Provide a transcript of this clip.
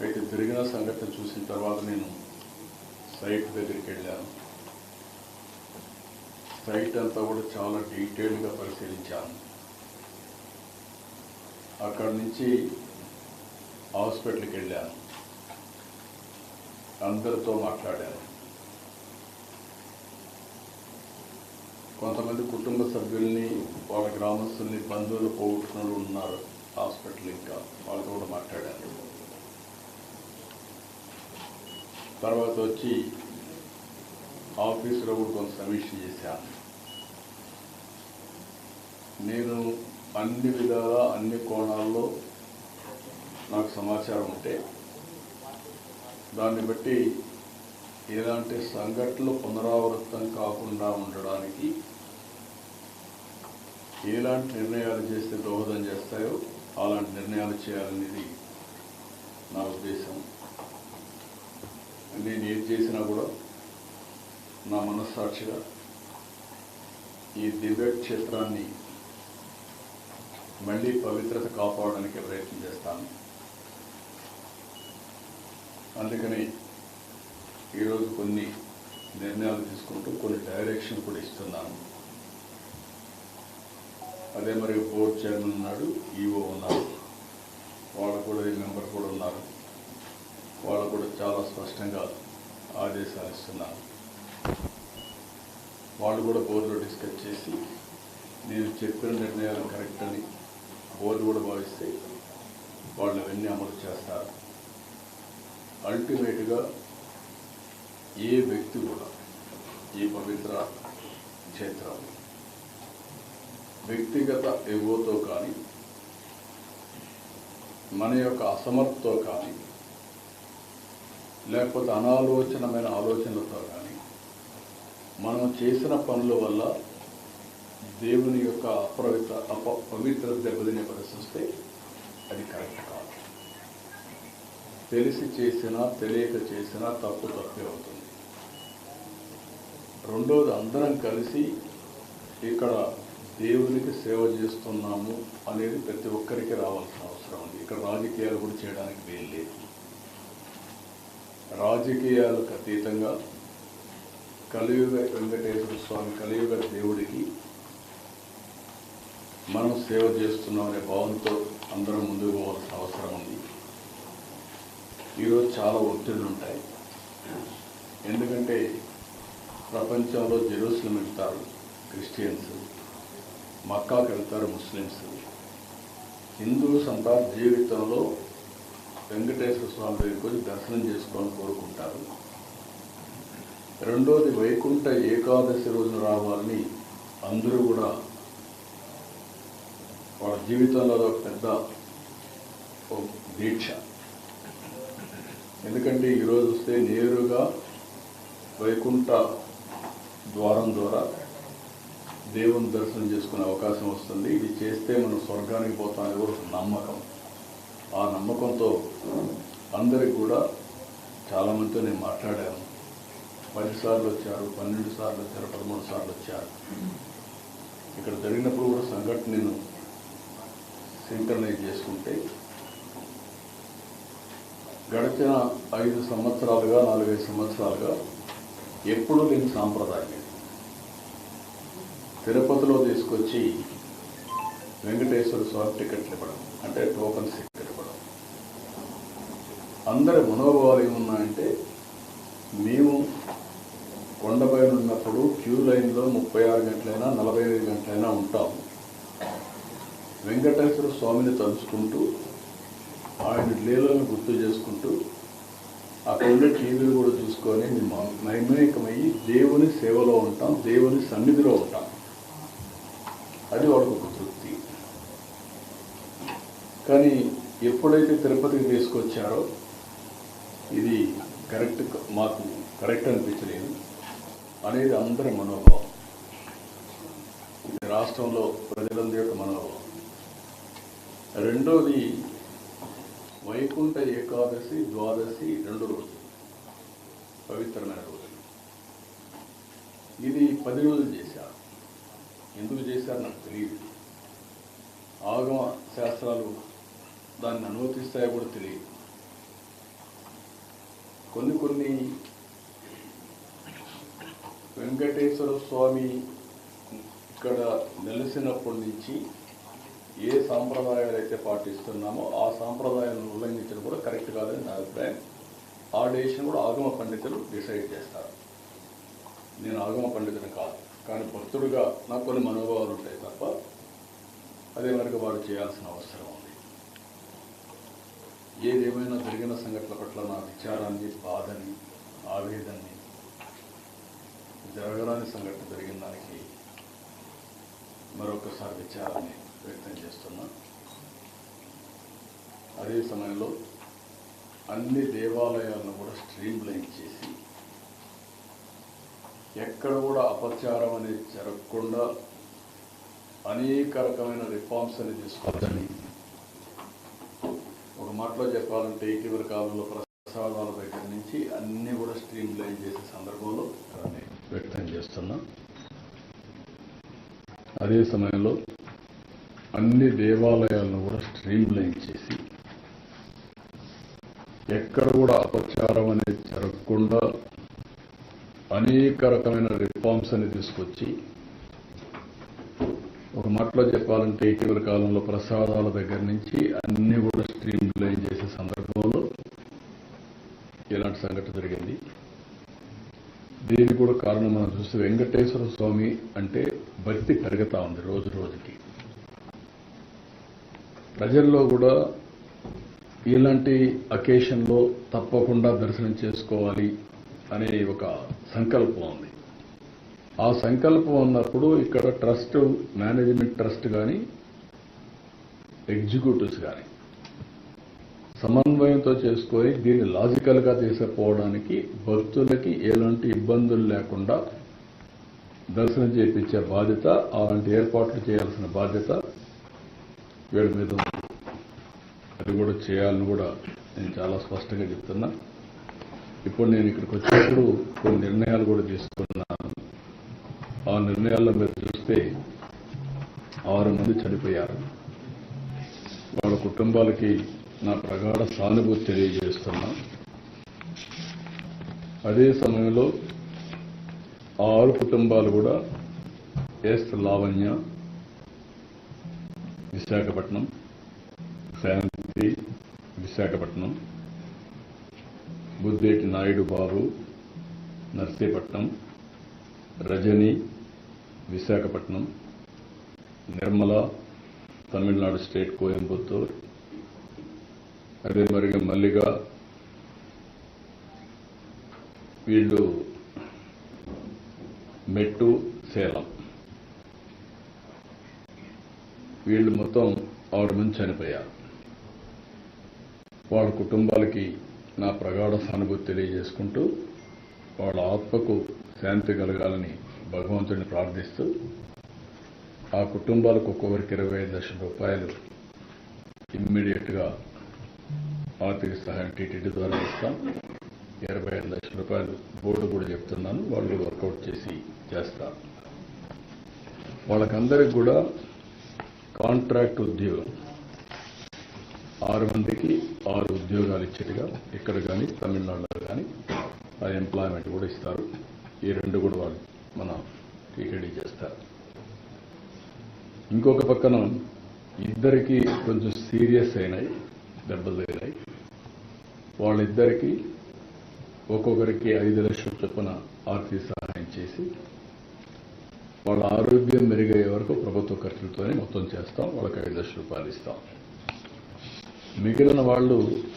అయితే జరిగిన సంఘటన చూసిన తర్వాత నేను సైట్ దగ్గరికి వెళ్ళాను. సైట్ అంతా కూడా చాలా డీటెయిల్గా పరిశీలించాను. అక్కడి నుంచి హాస్పిటల్కి వెళ్ళాను, అందరితో మాట్లాడాను. కొంతమంది కుటుంబ సభ్యుల్ని, వాళ్ళ గ్రామస్తుల్ని, బంధువులు పోగొట్టుకుని ఉన్నారు హాస్పిటల్, ఇంకా వాళ్ళతో కూడా మాట్లాడాను. తర్వాత వచ్చి ఆఫీసులో కూడా కొంత సమీక్ష చేశాను. నేను అన్ని విధాలా అన్ని కోణాల్లో నాకు సమాచారం ఉంటే దాన్ని బట్టి ఎలాంటి సంఘటనలు పునరావృతం కాకుండా ఉండడానికి ఎలాంటి నిర్ణయాలు చేస్తే దోహదం చేస్తాయో అలాంటి నిర్ణయాలు చేయాలనేది నా ఉద్దేశం. నేను ఏది చేసినా కూడా నా మనస్సాక్షిగా ఈ దివ్య క్షేత్రాన్ని మళ్ళీ పవిత్రత కాపాడడానికి ప్రయత్నం చేస్తాను. అందుకని ఈరోజు కొన్ని నిర్ణయాలు తీసుకుంటూ కొన్ని డైరెక్షన్ కూడా ఇస్తున్నాను. అదే మరి బోర్డు చైర్మన్ ఉన్నాడు, ఈఓ ఉన్నారు, వాళ్ళు కూడా మెంబర్ కూడా ఉన్నారు, వాళ్ళు కూడా చాలా స్పష్టంగా ఆదేశాలు ఇస్తున్నారు. వాళ్ళు కూడా బోర్డులో డిస్కస్ చేసి నేను చెప్పిన నిర్ణయాలు కరెక్ట్ అని బోర్డు కూడా భావిస్తే వాళ్ళు అవన్నీ అమలు చేస్తారు. అల్టిమేట్గా ఏ వ్యక్తి కూడా ఈ పవిత్ర క్షేత్రం వ్యక్తిగత ఎగోతో కానీ మన యొక్క అసమర్థతో కానీ లేకపోతే అనాలోచనమైన ఆలోచనలతో కానీ మనం చేసిన పనుల వల్ల దేవుని యొక్క పవిత్ర దెబ్బతినే పరిస్థితి వస్తే అది కరెక్ట్ కాదు. తెలిసి చేసినా తెలియక చేసినా తప్పే అవుతుంది. రెండోది, అందరం కలిసి ఇక్కడ దేవునికి సేవ చేస్తున్నాము అనేది ప్రతి ఒక్కరికి రావాల్సిన అవసరం ఉంది. ఇక్కడ రాజకీయాలు కూడా చేయడానికి వీలు లేదు. రాజకీయాలకు అతీతంగా కలియుగ వెంకటేశ్వర స్వామి, కలియుగ దేవుడికి మనం సేవ చేస్తున్నాం అనే భావంతో అందరం ముందుకు పోవాల్సిన అవసరం ఉంది. ఈరోజు చాలా ఒత్తిళ్ళు ఉంటాయి. ఎందుకంటే ప్రపంచంలో జెరూసలేం వెళ్తారు క్రిస్టియన్స్, మక్కాకి వెళ్తారు ముస్లిమ్స్. హిందూస్ అంతా జీవితంలో వెంకటేశ్వర స్వామి దగ్గరికి వచ్చి దర్శనం చేసుకోవాలని కోరుకుంటారు. రెండోది, వైకుంఠ ఏకాదశి రోజున రావాలని అందరూ కూడా వాళ్ళ జీవితంలో ఒక పెద్ద దీక్ష. ఎందుకంటే ఈరోజు వస్తే నేరుగా వైకుంఠ ద్వారం ద్వారా దేవుని దర్శనం చేసుకునే అవకాశం వస్తుంది. ఇది చేస్తే మనం స్వర్గానికి పోతామని కూడా నమ్మకం. ఆ నమ్మకంతో అందరికి కూడా చాలామందితో నేను మాట్లాడాను. 10 సార్లు వచ్చారు, 12 సార్లు వచ్చారు, 13 సార్లు వచ్చారు. ఇక్కడ జరిగినప్పుడు కూడా సంఘటన నేను సింక్రనైజ్ చేసుకుంటే గడిచిన 5 సంవత్సరాలుగా 4-5 సంవత్సరాలుగా ఎప్పుడూ లేని సాంప్రదాయం ఇది. తిరుపతిలో తీసుకొచ్చి వెంకటేశ్వర స్వామి టికెట్లు ఇవ్వడం, అంటే టోకన్స్ ఇవ్వడం. అందరి మనోభావాలు ఏమున్నాయంటే, మేము కొండపైన ఉన్నప్పుడు క్యూ లైన్లో 36 గంటలైనా 45 గంటలైనా ఉంటాము. వెంకటేశ్వర స్వామిని తలుచుకుంటూ ఆయన లీలను గుర్తు చేసుకుంటూ అక్కడ ఉండే టీవీలు కూడా చూసుకొని మేము నైమికమయ్యి దేవుని సేవలో ఉంటాం, దేవుని సన్నిధిలో ఉంటాం. అది వాళ్ళకు ఒక తృప్తి. కానీ ఎప్పుడైతే తిరుపతికి తీసుకొచ్చారో ఇది మాకు కరెక్ట్ అనిపించలేదు అనేది అందరి మనోభావం. ఇది రాష్ట్రంలో ప్రజలందరి యొక్క మనోభావం. రెండోది, వైకుంఠ ఏకాదశి, ద్వాదశి 2 రోజులు పవిత్రమైన రోజులు. ఇది 10 రోజులు చేశారు. ఎందుకు చేశారు నాకు తెలియదు. ఆగమ శాస్త్రాలు దాన్ని అనుమతిస్తాయో కూడా తెలియదు. కొన్ని వెంకటేశ్వర స్వామి ఇక్కడ నెలసినప్పటి నుంచి ఏ సాంప్రదాయాలు అయితే పాటిస్తున్నామో ఆ సాంప్రదాయాలను ఉల్లంఘించడం కూడా కరెక్ట్ కాదని నా అభిప్రాయం. ఆ డెసిషన్ కూడా ఆగమ పండితులు డిసైడ్ చేస్తారు. నేను ఆగమ పండితుని కాదు, కానీ భక్తుడిగా నాకు కొన్ని మనోభావాలు ఉంటాయి తప్ప అదే వరకు వారు చేయాల్సిన అవసరం ఉంది. ఏదేమైనా జరిగిన సంఘటనల పట్ల నా విచారాన్ని, బాధని, ఆవేదనని, జరగరాని సంఘటన జరిగిన దానికి మరొకసారి విచారాన్ని వ్యక్తం చేస్తున్నా. అదే సమయంలో అన్ని దేవాలయాలను కూడా స్ట్రీమ్లైన్ చేసి ఎక్కడ కూడా అపచారం అనేది జరగకుండా అనేక రకమైన రిఫార్మ్స్ అనేది తీసుకోవాలని, ఒక మాటలో చెప్పాలంటే ఇటీవల కాలంలో ప్రసాదాల దగ్గర నుంచి అన్నీ కూడా స్ట్రీమ్లైన్ చేసే సందర్భంలో వ్యక్తం చేస్తున్నా. అదే సమయంలో అన్ని దేవాలయాలను కూడా స్ట్రీమ్లైన్ చేసి ఎక్కడ కూడా అపచారం అనేది జరగకుండా అనేక రకమైన రిఫార్మ్స్ అని తీసుకొచ్చి, ఒక మాటలో చెప్పాలంటే ఇటీవల కాలంలో ప్రసాదాల దగ్గర నుంచి అన్ని కూడా స్ట్రీమ్లైన్ చేసే సందర్భంలో ఇలాంటి సంఘటన జరిగింది. దీనికి కూడా కారణం మనం చూస్తే వెంకటేశ్వర స్వామి అంటే భక్తి పెరుగుతా ఉంది రోజు రోజుకి. ప్రజల్లో కూడా ఇలాంటి అకేషన్లో తప్పకుండా దర్శనం చేసుకోవాలి అనే ఒక సంకల్పం ఉంది. ఆ సంకల్పం ఉన్నప్పుడు ఇక్కడ ట్రస్ట్, మేనేజ్మెంట్ ట్రస్ట్ కానీ ఎగ్జిక్యూటివ్స్ కానీ సమన్వయంతో చేసుకొని దీన్ని లాజికల్గా తీసుకుపోవడానికి భక్తులకి ఎలాంటి ఇబ్బందులు లేకుండా దర్శనం చేయించే బాధ్యత, అలాంటి ఏర్పాట్లు చేయాల్సిన బాధ్యత వీళ్ళ మీద ఉంది. అది కూడా చేయాలని కూడా నేను చాలా స్పష్టంగా చెప్తున్నా. ఇప్పుడు నేను ఇక్కడికి వచ్చినప్పుడు కొన్ని నిర్ణయాలు కూడా తీసుకున్నాను. ఆ నిర్ణయాల్లో మీరు చూస్తే 6 మంది చనిపోయారు. వాళ్ళ కుటుంబాలకి నా ప్రగాఢ సానుభూతి తెలియజేస్తున్నా. అదే సమయంలో 6 కుటుంబాలు కూడా ఎస్ లావణ్య విశాఖపట్నం, శాంతి విశాఖపట్నం, బుద్ధేటి నాయుడు బాబు నర్సీపట్నం, రజని విశాఖపట్నం, నిర్మల తమిళనాడు స్టేట్ కోయంబత్తూర్, అదే మరిగా మల్లిగా వీళ్ళు మెట్టు సేలం, వీళ్ళు మొత్తం 6 మంది చనిపోయారు. వాళ్ళ కుటుంబాలకి నా ప్రగాఢ సానుభూతి తెలియజేసుకుంటూ వాళ్ళ ఆత్మకు శాంతి కలగాలని భగవంతుడిని ప్రార్థిస్తూ ఆ కుటుంబాలకు ఒక్కొక్కరికి 25 లక్షల రూపాయలు ఇమ్మీడియట్గా ఆర్థిక సహాయం టీటీడీ ద్వారా ఇస్తాం. 25 లక్షల రూపాయలు బోర్డు కూడా చెప్తున్నాను, వాళ్ళు వర్కౌట్ చేసి చేస్తారు. వాళ్ళకందరికి కూడా కాంట్రాక్ట్ ఉద్యోగం 6 మందికి 6 ఉద్యోగాలు ఇచ్చేట్టుగా ఇక్కడ కానీ తమిళనాడులో కానీ ఆ ఎంప్లాయ్మెంట్ కూడా ఇస్తారు. ఈ 2 కూడా వాళ్ళు మన టీటీడీ చేస్తారు. ఇంకొక పక్కన ఇద్దరికి కొంచెం సీరియస్ అయినాయి, దెబ్బలు అయినాయి. వాళ్ళిద్దరికీ ఒక్కొక్కరికి 5 లక్షల చొప్పున ఆర్థిక సహాయం చేసి వాళ్ళ ఆరోగ్యం మెరుగయ్యే వరకు ప్రభుత్వ ఖర్చులతోనే మొత్తం చేస్తాం. వాళ్ళకి 5 లక్షల రూపాయలు ఇస్తాం. మిగిలిన వాళ్ళు